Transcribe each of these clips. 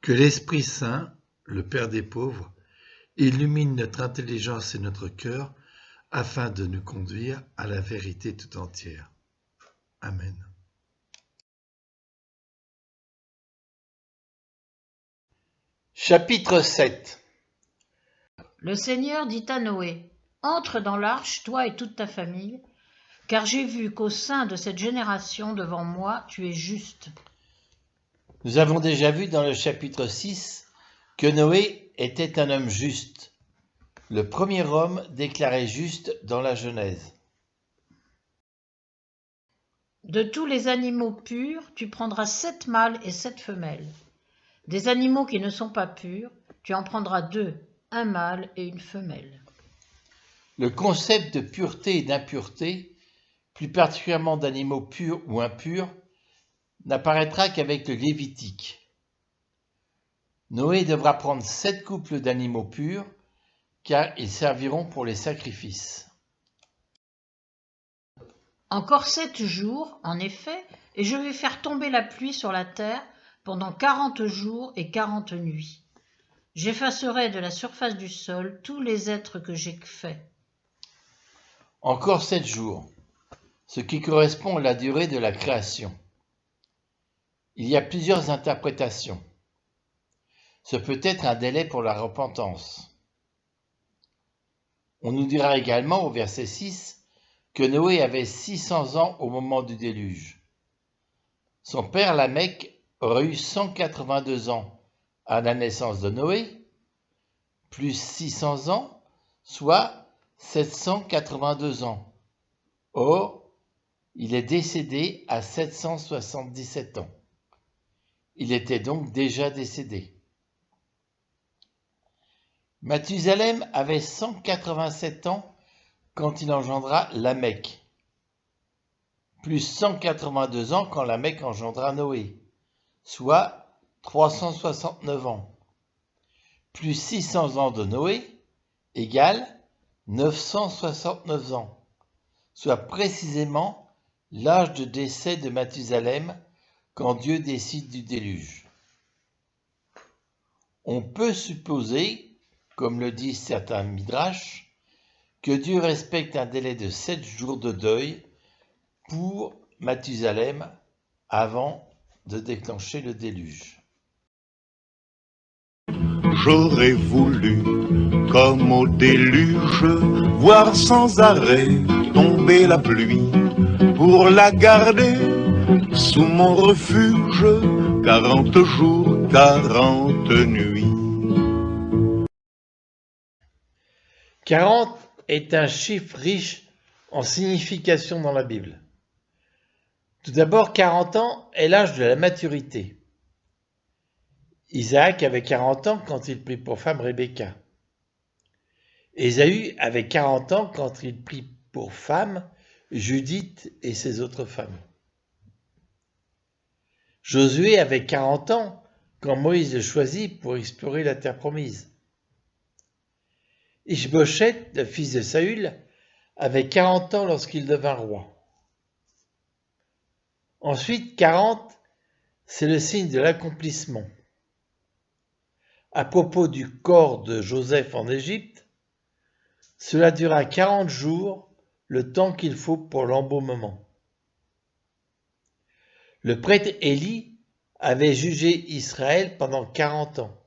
Que l'Esprit Saint, le Père des pauvres, illumine notre intelligence et notre cœur afin de nous conduire à la vérité tout entière. Amen. Chapitre 7. Le Seigneur dit à Noé, « Entre dans l'arche, toi et toute ta famille, car j'ai vu qu'au sein de cette génération devant moi, tu es juste. » Nous avons déjà vu dans le chapitre 6 que Noé était un homme juste, le premier homme déclaré juste dans la Genèse. De tous les animaux purs, tu prendras 7 mâles et 7 femelles. Des animaux qui ne sont pas purs, tu en prendras 2, un mâle et une femelle. Le concept de pureté et d'impureté, plus particulièrement d'animaux purs ou impurs, n'apparaîtra qu'avec le Lévitique. Noé devra prendre 7 couples d'animaux purs, car ils serviront pour les sacrifices. Encore 7 jours, en effet, et je vais faire tomber la pluie sur la terre pendant 40 jours et 40 nuits. J'effacerai de la surface du sol tous les êtres que j'ai faits. Encore 7 jours, ce qui correspond à la durée de la création. Il y a plusieurs interprétations. Ce peut être un délai pour la repentance. On nous dira également au verset 6 que Noé avait 600 ans au moment du déluge. Son père Lamech aurait eu 182 ans à la naissance de Noé, plus 600 ans, soit 782 ans. Or, il est décédé à 777 ans. Il était donc déjà décédé. Mathusalem avait 187 ans quand il engendra Lamech, plus 182 ans quand Lamech engendra Noé, soit 369 ans, plus 600 ans de Noé égale 969 ans, soit précisément l'âge de décès de Mathusalem quand Dieu décide du déluge. On peut supposer, comme le disent certains midrash, que Dieu respecte un délai de 7 jours de deuil pour Mathusalem avant de déclencher le déluge. J'aurais voulu, comme au déluge, voir sans arrêt tomber la pluie, pour la garder sous mon refuge, 40 jours, 40 nuits. 40 est un chiffre riche en signification dans la Bible. Tout d'abord, 40 ans est l'âge de la maturité. Isaac avait 40 ans quand il prit pour femme Rebecca. Ésaü avait 40 ans quand il prit pour femme Judith et ses autres femmes. Josué avait 40 ans quand Moïse le choisit pour explorer la terre promise. Ishbosheth, le fils de Saül, avait 40 ans lorsqu'il devint roi. Ensuite, 40, c'est le signe de l'accomplissement. À propos du corps de Joseph en Égypte, cela dura 40 jours, le temps qu'il faut pour l'embaumement. Le prêtre Élie avait jugé Israël pendant 40 ans.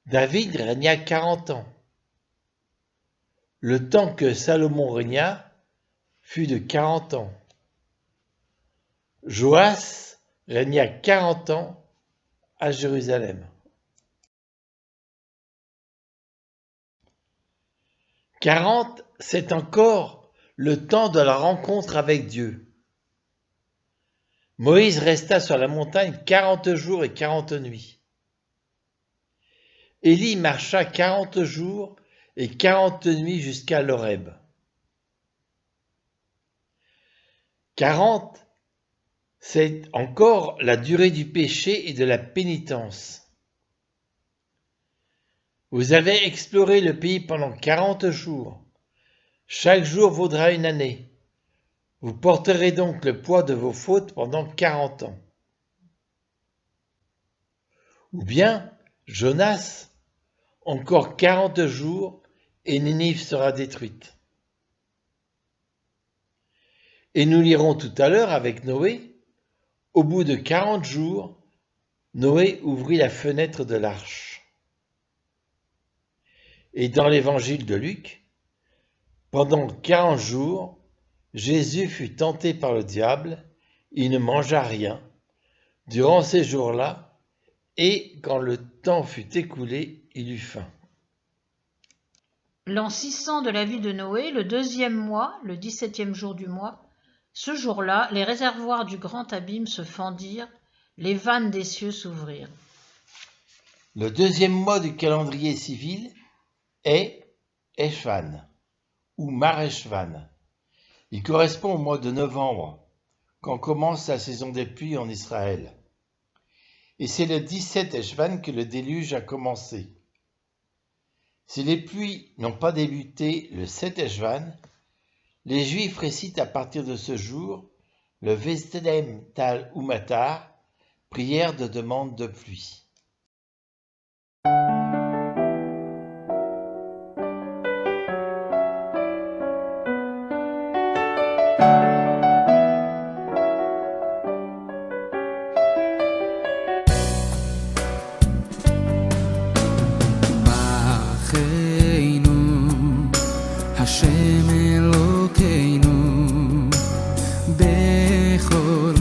David régna 40 ans. Le temps que Salomon régna fut de 40 ans. Joas régna 40 ans à Jérusalem. 40, c'est encore le temps de la rencontre avec Dieu. Moïse resta sur la montagne 40 jours et 40 nuits. Élie marcha 40 jours et 40 nuits jusqu'à l'Horeb. 40, c'est encore la durée du péché et de la pénitence. Vous avez exploré le pays pendant 40 jours. Chaque jour vaudra une année. Vous porterez donc le poids de vos fautes pendant 40 ans. Ou bien Jonas, encore 40 jours et Ninive sera détruite. Et nous lirons tout à l'heure avec Noé, au bout de 40 jours, Noé ouvrit la fenêtre de l'arche. Et dans l'évangile de Luc, pendant 40 jours, Jésus fut tenté par le diable, il ne mangea rien. Durant ces jours-là, et quand le temps fut écoulé, il eut faim. L'an 600 de la vie de Noé, le 2e mois, le 17e jour du mois, ce jour-là, les réservoirs du grand abîme se fendirent, les vannes des cieux s'ouvrirent. Le 2e mois du calendrier civil est Eshvan ou Mareshvan. Il correspond au mois de novembre, quand commence la saison des pluies en Israël. Et c'est le 17 Eshvan que le déluge a commencé. Si les pluies n'ont pas débuté le 7 Eshvan, les Juifs récitent à partir de ce jour le Vestelem Tal Umatar, prière de demande de pluie. השם אלוקינו בכל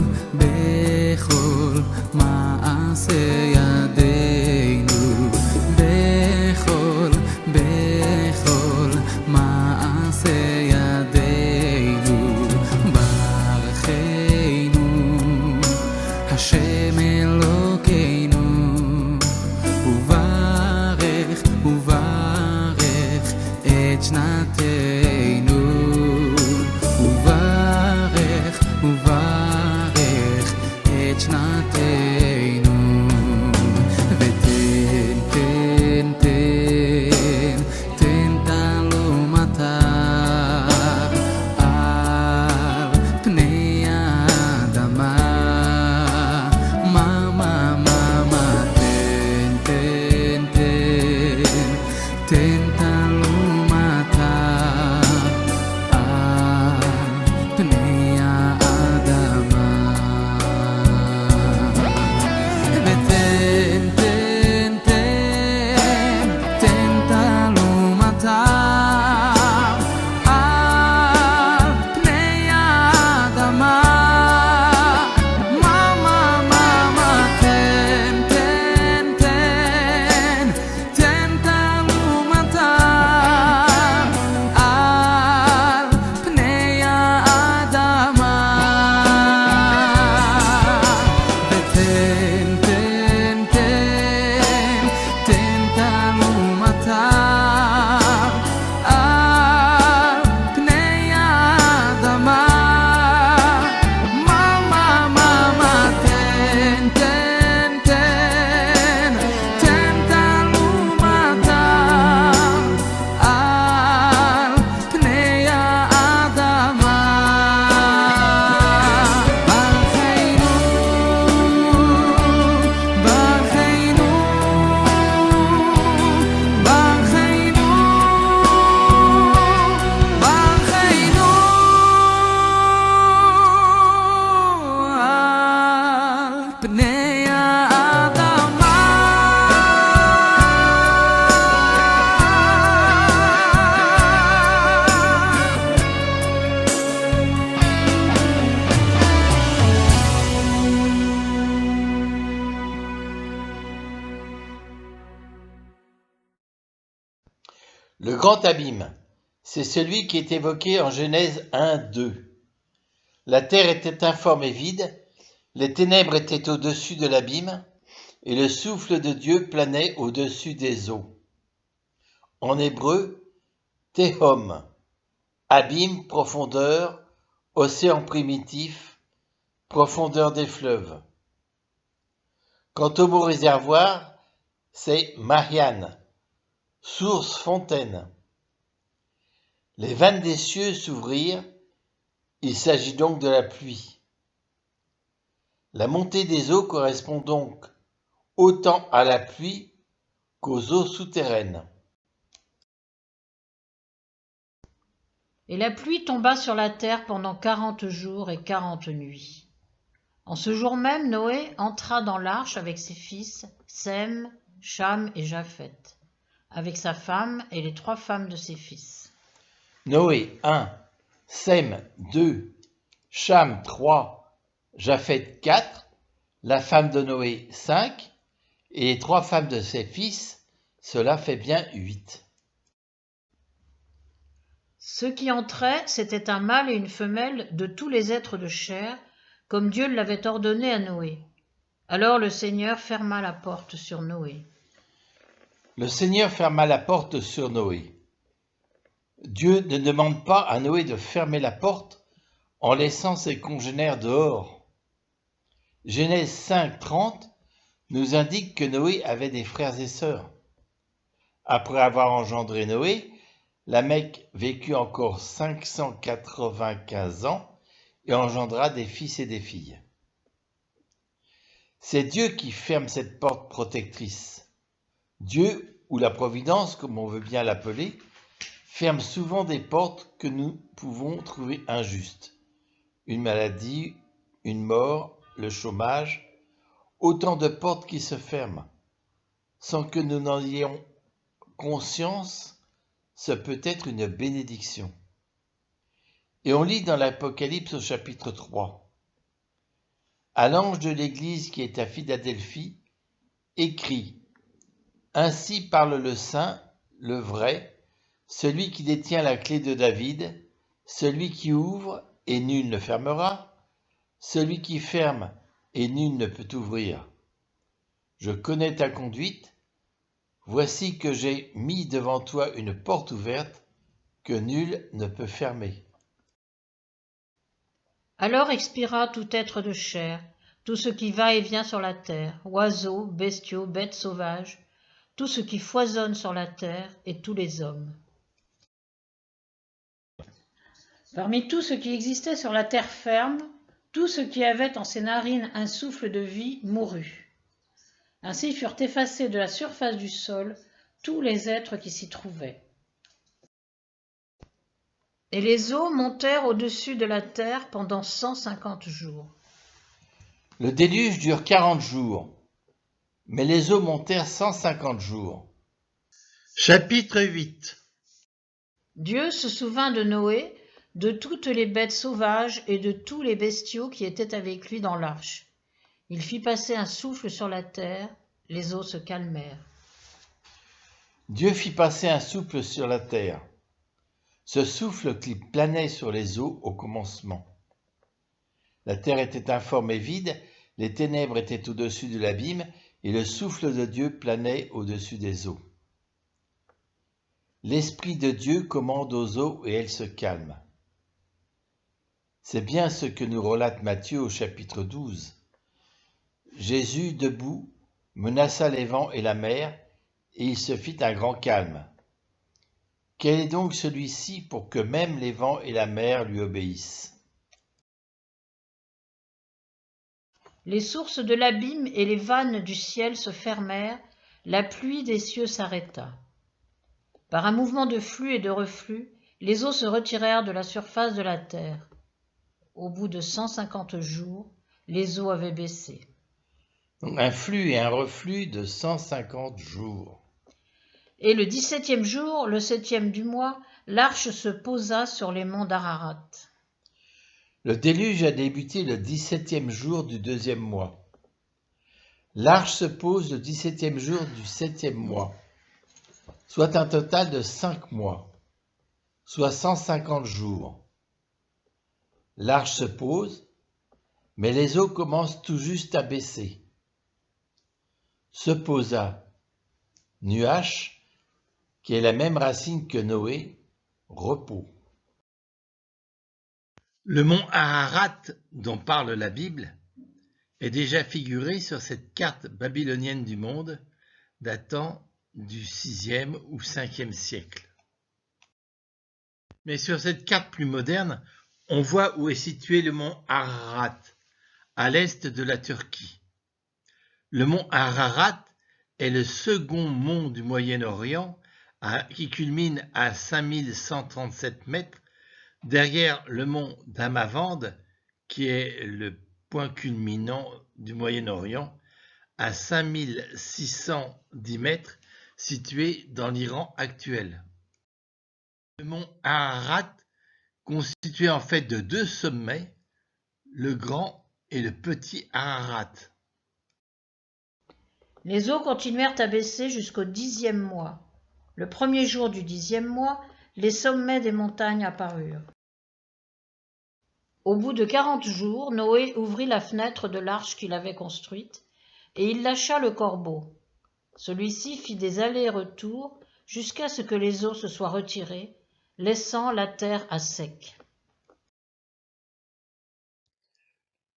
מעשה ידינו בכל מעשה ידינו ברכנו השם אלוקינו וברך את שנתנו וברך את שנתנו ותן תעלו מטר על פני האדמה תן תעלו Le grand abîme, c'est celui qui est évoqué en Genèse 1, 2. La terre était informe et vide, les ténèbres étaient au-dessus de l'abîme, et le souffle de Dieu planait au-dessus des eaux. En hébreu, Tehom, abîme, profondeur, océan primitif, profondeur des fleuves. Quant au mot réservoir, c'est Marianne, source, fontaine. Les vannes des cieux s'ouvrirent, il s'agit donc de la pluie. La montée des eaux correspond donc autant à la pluie qu'aux eaux souterraines. Et la pluie tomba sur la terre pendant 40 jours et 40 nuits. En ce jour même, Noé entra dans l'arche avec ses fils, Sem, Cham et Japheth, avec sa femme et les 3 femmes de ses fils. Noé 1, Sem 2, Cham 3, Japheth 4, la femme de Noé 5, et les 3 femmes de ses fils, cela fait bien 8. Ceux qui entraient, c'était un mâle et une femelle de tous les êtres de chair, comme Dieu l'avait ordonné à Noé. Alors le Seigneur ferma la porte sur Noé. Le Seigneur ferma la porte sur Noé. Dieu ne demande pas à Noé de fermer la porte en laissant ses congénères dehors. Genèse 5:30 nous indique que Noé avait des frères et sœurs. Après avoir engendré Noé, Lamech vécut encore 595 ans et engendra des fils et des filles. C'est Dieu qui ferme cette porte protectrice. Dieu, ou la providence, comme on veut bien l'appeler, ferme souvent des portes que nous pouvons trouver injustes. Une maladie, une mort, le chômage, autant de portes qui se ferment. Sans que nous n'en ayons conscience, ce peut être une bénédiction. Et on lit dans l'Apocalypse au chapitre 3. À l'ange de l'église qui est à Philadelphie, écrit: Ainsi parle le Saint, le vrai, celui qui détient la clé de David, celui qui ouvre et nul ne fermera, celui qui ferme et nul ne peut ouvrir. Je connais ta conduite, voici que j'ai mis devant toi une porte ouverte que nul ne peut fermer. Alors expira tout être de chair, tout ce qui va et vient sur la terre, oiseaux, bestiaux, bêtes sauvages, tout ce qui foisonne sur la terre et tous les hommes. Parmi tout ce qui existait sur la terre ferme, tout ce qui avait en ses narines un souffle de vie mourut. Ainsi furent effacés de la surface du sol tous les êtres qui s'y trouvaient. Et les eaux montèrent au-dessus de la terre pendant 150 jours. Le déluge dure 40 jours, mais les eaux montèrent 150 jours. Chapitre 8. Dieu se souvint de Noé, de toutes les bêtes sauvages et de tous les bestiaux qui étaient avec lui dans l'arche. Il fit passer un souffle sur la terre, les eaux se calmèrent. Dieu fit passer un souffle sur la terre. Ce souffle qui planait sur les eaux au commencement. La terre était informe et vide, les ténèbres étaient au-dessus de l'abîme, et le souffle de Dieu planait au-dessus des eaux. L'Esprit de Dieu commande aux eaux et elles se calment. C'est bien ce que nous relate Matthieu au chapitre 12. Jésus, debout, menaça les vents et la mer, et il se fit un grand calme. Quel est donc celui-ci pour que même les vents et la mer lui obéissent? Les sources de l'abîme et les vannes du ciel se fermèrent, la pluie des cieux s'arrêta. Par un mouvement de flux et de reflux, les eaux se retirèrent de la surface de la terre. Au bout de 150 jours, les eaux avaient baissé. Donc un flux et un reflux de 150 jours. Et le 17e jour, le 7e du mois, l'arche se posa sur les monts d'Ararat. Le déluge a débuté le 17e jour du 2e mois. L'arche se pose le 17e jour du 7e mois, soit un total de 5 mois, soit 150 jours. L'arche se pose, mais les eaux commencent tout juste à baisser. Se posa, nuage, qui est la même racine que Noé, repos. Le mont Ararat, dont parle la Bible, est déjà figuré sur cette carte babylonienne du monde datant du 6e ou 5e siècle. Mais sur cette carte plus moderne, on voit où est situé le mont Ararat, à l'est de la Turquie. Le mont Ararat est le second mont du Moyen-Orient qui culmine à 5137 mètres, derrière le mont Damavand, qui est le point culminant du Moyen-Orient, à 5610 mètres, situé dans l'Iran actuel. Le mont Ararat constitué en fait de deux sommets, le grand et le petit Ararat. Les eaux continuèrent à baisser jusqu'au 10e mois. Le premier jour du 10e mois, les sommets des montagnes apparurent. Au bout de 40 jours, Noé ouvrit la fenêtre de l'arche qu'il avait construite, et il lâcha le corbeau. Celui-ci fit des allers-retours jusqu'à ce que les eaux se soient retirées, laissant la terre à sec.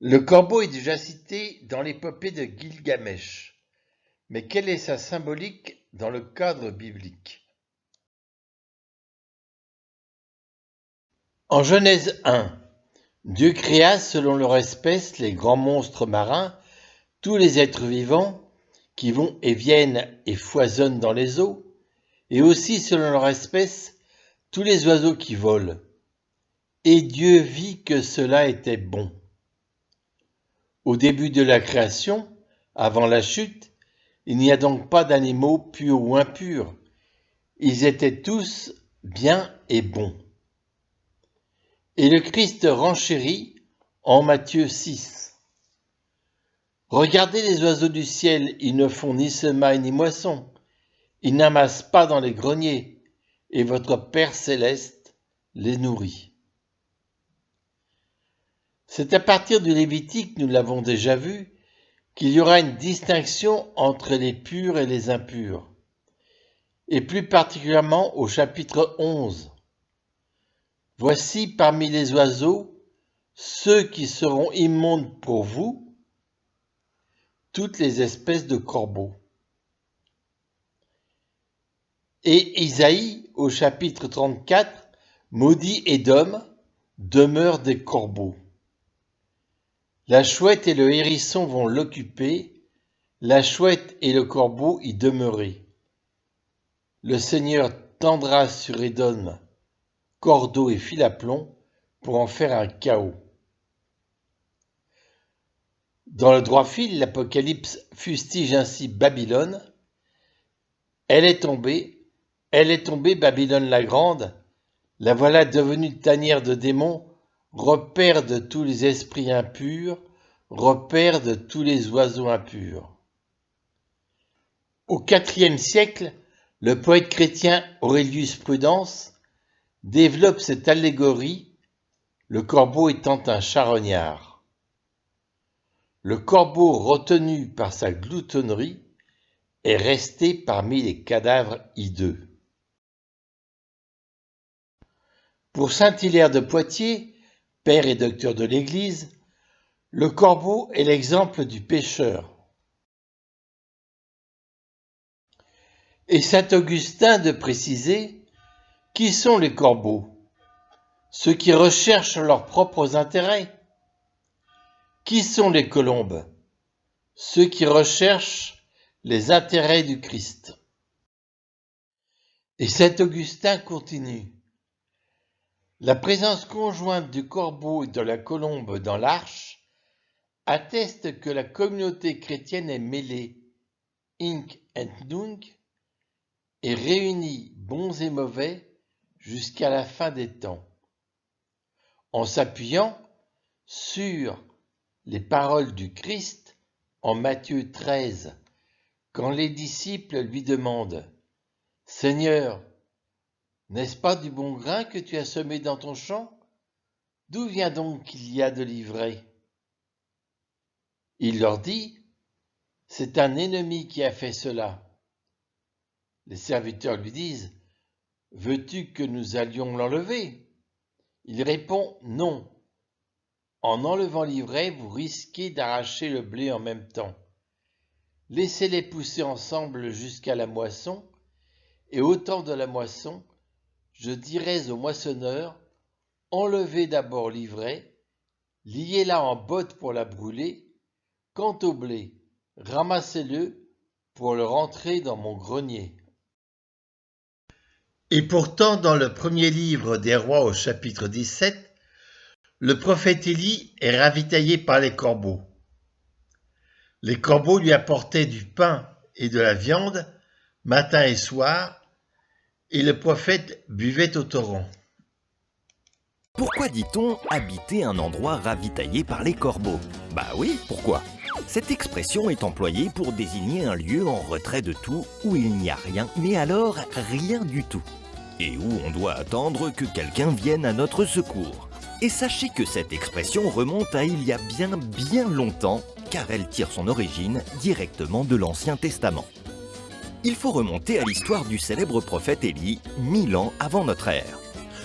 Le corbeau est déjà cité dans l'épopée de Gilgamesh. Mais quelle est sa symbolique dans le cadre biblique? En Genèse 1, Dieu créa selon leur espèce les grands monstres marins, tous les êtres vivants qui vont et viennent et foisonnent dans les eaux, et aussi selon leur espèce tous les oiseaux qui volent. Et Dieu vit que cela était bon. Au début de la création, avant la chute, il n'y a donc pas d'animaux purs ou impurs. Ils étaient tous bien et bons. Et le Christ renchérit en Matthieu 6. Regardez les oiseaux du ciel, ils ne font ni semaille ni moisson. Ils n'amassent pas dans les greniers, et votre Père céleste les nourrit. C'est à partir du Lévitique, nous l'avons déjà vu, qu'il y aura une distinction entre les purs et les impurs, et plus particulièrement au chapitre 11. Voici parmi les oiseaux ceux qui seront immondes pour vous, toutes les espèces de corbeaux. Et Isaïe, au chapitre 34, maudit Édom, demeure des corbeaux. La chouette et le hérisson vont l'occuper, la chouette et le corbeau y demeurer. Le Seigneur tendra sur Édom cordeau et fil à plomb pour en faire un chaos. Dans le droit fil, l'Apocalypse fustige ainsi Babylone. Elle est tombée, Babylone la grande, la voilà devenue tanière de démons, repère de tous les esprits impurs, repère de tous les oiseaux impurs. Au IVe siècle, le poète chrétien Aurelius Prudence développe cette allégorie, le corbeau étant un charognard. Le corbeau, retenu par sa gloutonnerie, est resté parmi les cadavres hideux. Pour saint Hilaire de Poitiers, père et docteur de l'Église, le corbeau est l'exemple du pécheur. Et saint Augustin de préciser, qui sont les corbeaux? Ceux qui recherchent leurs propres intérêts. Qui sont les colombes? Ceux qui recherchent les intérêts du Christ. Et saint Augustin continue. La présence conjointe du corbeau et de la colombe dans l'arche atteste que la communauté chrétienne est mêlée, hinc et nunc, et réunie bons et mauvais jusqu'à la fin des temps, en s'appuyant sur les paroles du Christ en Matthieu 13, quand les disciples lui demandent « Seigneur, n'est-ce pas du bon grain que tu as semé dans ton champ? D'où vient donc qu'il y a de l'ivraie ?» Il leur dit « C'est un ennemi qui a fait cela. » Les serviteurs lui disent « Veux-tu que nous allions l'enlever ?» Il répond « Non. En enlevant l'ivraie, vous risquez d'arracher le blé en même temps. Laissez-les pousser ensemble jusqu'à la moisson, et au temps de la moisson, je dirais aux moissonneurs, enlevez d'abord l'ivraie, liez-la en botte pour la brûler. Quant au blé, Ramassez-le pour le rentrer dans mon grenier. Et pourtant, dans le premier livre des Rois au chapitre 17, le prophète Élie est ravitaillé par les corbeaux. Les corbeaux lui apportaient du pain et de la viande, matin et soir, et le prophète buvait au torrent. Pourquoi dit-on habiter un endroit ravitaillé par les corbeaux? Bah oui, pourquoi? Cette expression est employée pour désigner un lieu en retrait de tout, où il n'y a rien, mais alors rien du tout, et où on doit attendre que quelqu'un vienne à notre secours. Et sachez que cette expression remonte à il y a bien longtemps, car elle tire son origine directement de l'Ancien Testament. Il faut remonter à l'histoire du célèbre prophète Élie, 1000 ans avant notre ère.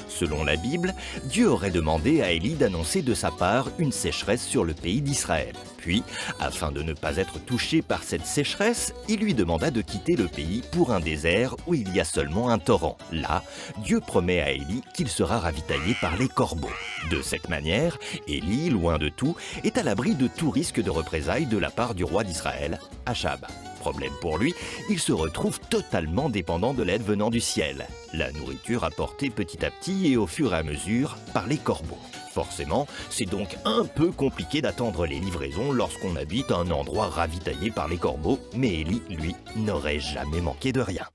Selon la Bible, Dieu aurait demandé à Élie d'annoncer de sa part une sécheresse sur le pays d'Israël. Puis, afin de ne pas être touché par cette sécheresse, il lui demanda de quitter le pays pour un désert où il y a seulement un torrent. Là, Dieu promet à Élie qu'il sera ravitaillé par les corbeaux. De cette manière, Élie, loin de tout, est à l'abri de tout risque de représailles de la part du roi d'Israël, Achab. Problème pour lui, il se retrouve totalement dépendant de l'aide venant du ciel, la nourriture apportée petit à petit et au fur et à mesure par les corbeaux. Forcément, c'est donc un peu compliqué d'attendre les livraisons lorsqu'on habite un endroit ravitaillé par les corbeaux, mais Élie, lui, n'aurait jamais manqué de rien.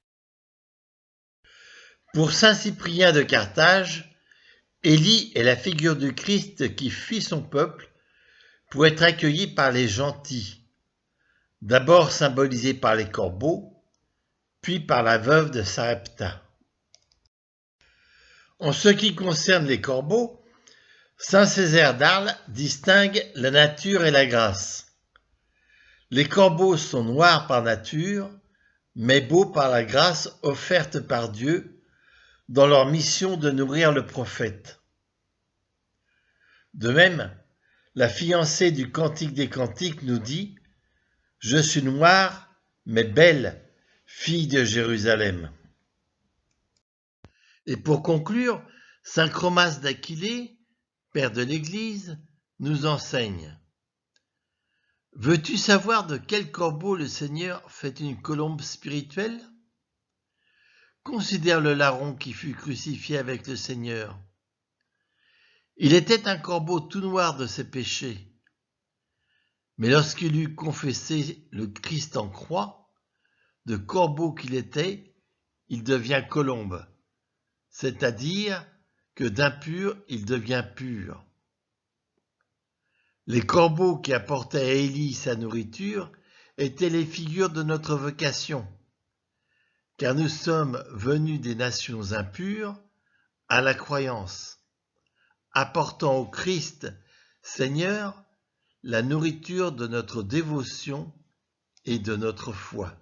Pour saint Cyprien de Carthage, Élie est la figure du Christ qui fuit son peuple pour être accueilli par les gentils, d'abord symbolisé par les corbeaux, puis par la veuve de Sarepta. En ce qui concerne les corbeaux, saint Césaire d'Arles distingue la nature et la grâce. Les corbeaux sont noirs par nature, mais beaux par la grâce offerte par Dieu dans leur mission de nourrir le prophète. De même, la fiancée du Cantique des Cantiques nous dit « Je suis noire, mais belle, fille de Jérusalem. » Et pour conclure, saint Chromas d'Aquilée, père de l'Église, nous enseigne: veux-tu savoir de quel corbeau le Seigneur fait une colombe spirituelle? Considère le larron qui fut crucifié avec le Seigneur. Il était un corbeau tout noir de ses péchés. Mais lorsqu'il eut confessé le Christ en croix, de corbeau qu'il était, il devient colombe, c'est-à-dire que d'impur il devient pur. Les corbeaux qui apportaient à Élie sa nourriture étaient les figures de notre vocation, car nous sommes venus des nations impures à la croyance, apportant au Christ, Seigneur, la nourriture de notre dévotion et de notre foi.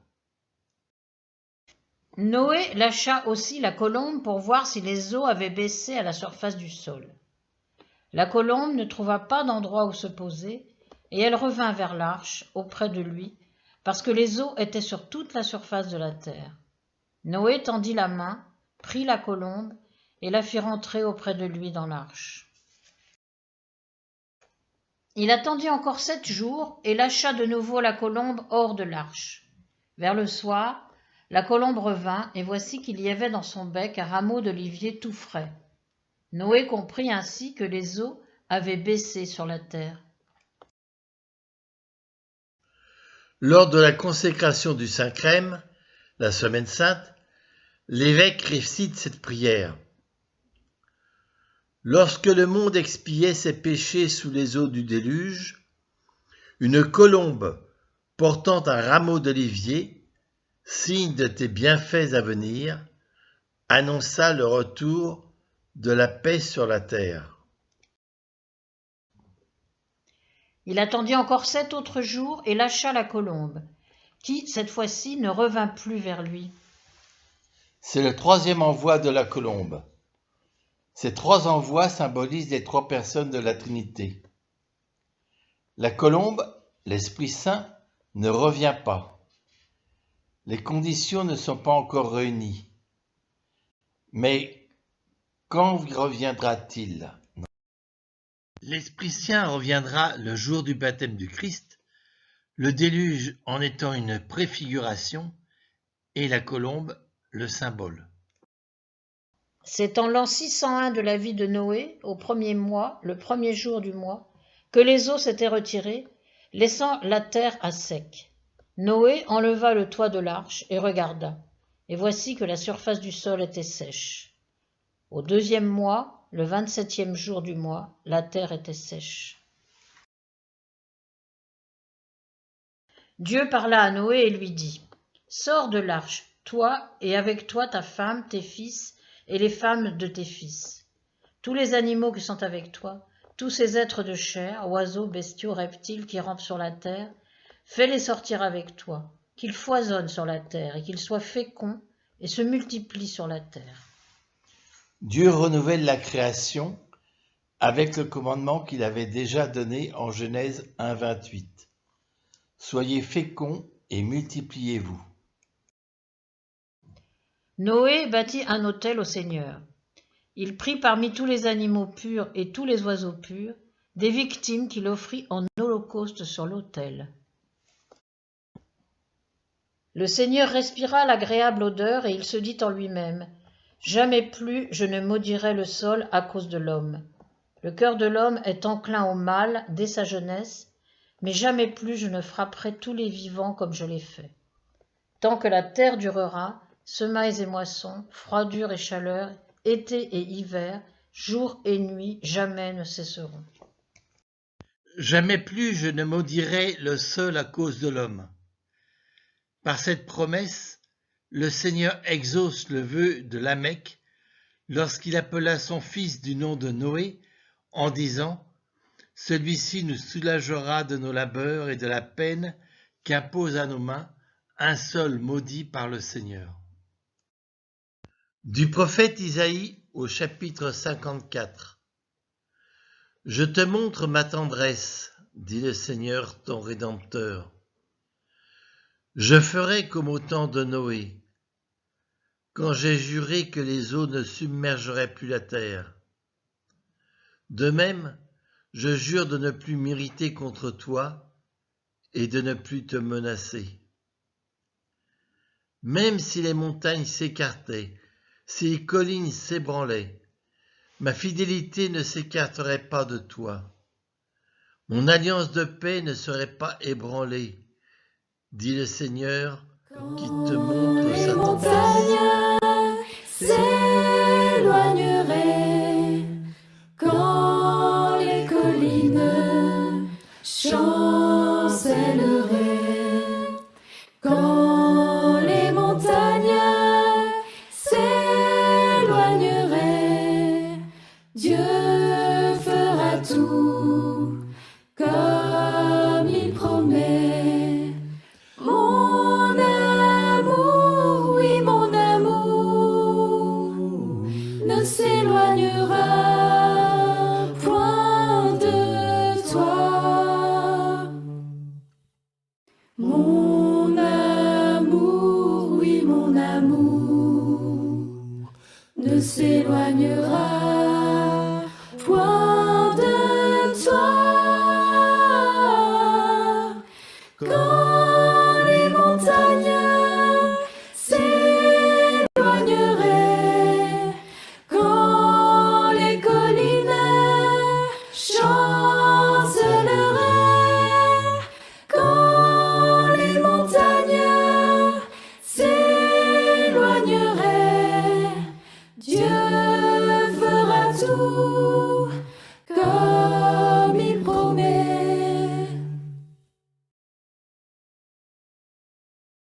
Noé lâcha aussi la colombe pour voir si les eaux avaient baissé à la surface du sol. La colombe ne trouva pas d'endroit où se poser, et elle revint vers l'arche, auprès de lui, parce que les eaux étaient sur toute la surface de la terre. Noé tendit la main, prit la colombe, et la fit rentrer auprès de lui dans l'arche. Il attendit encore 7 jours et lâcha de nouveau la colombe hors de l'arche. Vers le soir, la colombe revint, et voici qu'il y avait dans son bec un rameau d'olivier tout frais. Noé comprit ainsi que les eaux avaient baissé sur la terre. Lors de la consécration du Saint-Crème, la Semaine Sainte, l'évêque récite cette prière. Lorsque le monde expiait ses péchés sous les eaux du déluge, une colombe portant un rameau d'olivier, signe de tes bienfaits à venir, annonça le retour de la paix sur la terre. Il attendit encore 7 autres jours et lâcha la colombe, qui, cette fois-ci, ne revint plus vers lui. C'est le 3e envoi de la colombe. Ces 3 envois symbolisent les 3 personnes de la Trinité. La colombe, l'Esprit Saint, ne revient pas. Les conditions ne sont pas encore réunies. Mais quand reviendra-t-il? L'Esprit Saint reviendra le jour du baptême du Christ, le déluge en étant une préfiguration et la colombe le symbole. C'est en l'an 601 de la vie de Noé, au premier mois, le premier jour du mois, que les eaux s'étaient retirées, laissant la terre à sec. Noé enleva le toit de l'arche et regarda, et voici que la surface du sol était sèche. Au deuxième mois, le 27e jour du mois, la terre était sèche. Dieu parla à Noé et lui dit : « Sors de l'arche, toi et avec toi ta femme, tes fils et les femmes de tes fils. Tous les animaux qui sont avec toi, tous ces êtres de chair, oiseaux, bestiaux, reptiles qui rampent sur la terre, fais-les sortir avec toi, qu'ils foisonnent sur la terre et qu'ils soient féconds et se multiplient sur la terre. » Dieu renouvelle la création avec le commandement qu'il avait déjà donné en Genèse 1,28. Soyez féconds et multipliez-vous. Noé bâtit un autel au Seigneur. Il prit parmi tous les animaux purs et tous les oiseaux purs des victimes qu'il offrit en holocauste sur l'autel. Le Seigneur respira l'agréable odeur et il se dit en lui-même : Jamais plus je ne maudirai le sol à cause de l'homme. Le cœur de l'homme est enclin au mal dès sa jeunesse, mais jamais plus je ne frapperai tous les vivants comme je l'ai fait. Tant que la terre durera, semailles et moissons, froidure et chaleur, été et hiver, jour et nuit, jamais ne cesseront. Jamais plus je ne maudirai le sol à cause de l'homme. Par cette promesse, le Seigneur exauce le vœu de Lamech lorsqu'il appela son fils du nom de Noé en disant : « Celui-ci nous soulagera de nos labeurs et de la peine qu'impose à nos mains un sol maudit par le Seigneur. » Du prophète Isaïe au chapitre 54. Je te montre ma tendresse, dit le Seigneur ton Rédempteur. Je ferai comme au temps de Noé, quand j'ai juré que les eaux ne submergeraient plus la terre. De même, je jure de ne plus m'irriter contre toi et de ne plus te menacer. Même si les montagnes s'écartaient, si les collines s'ébranlaient, ma fidélité ne s'écarterait pas de toi. Mon alliance de paix ne serait pas ébranlée, dit le Seigneur qui te montre sa tendresse. S'éloignerait quand les collines chancelleraient, quand les montagnes s'éloigneraient, Dieu fera tout comme il promet. Mon amour, oui mon amour, ne s'éloignera point de toi. Mon amour, oui mon amour, ne s'éloignera point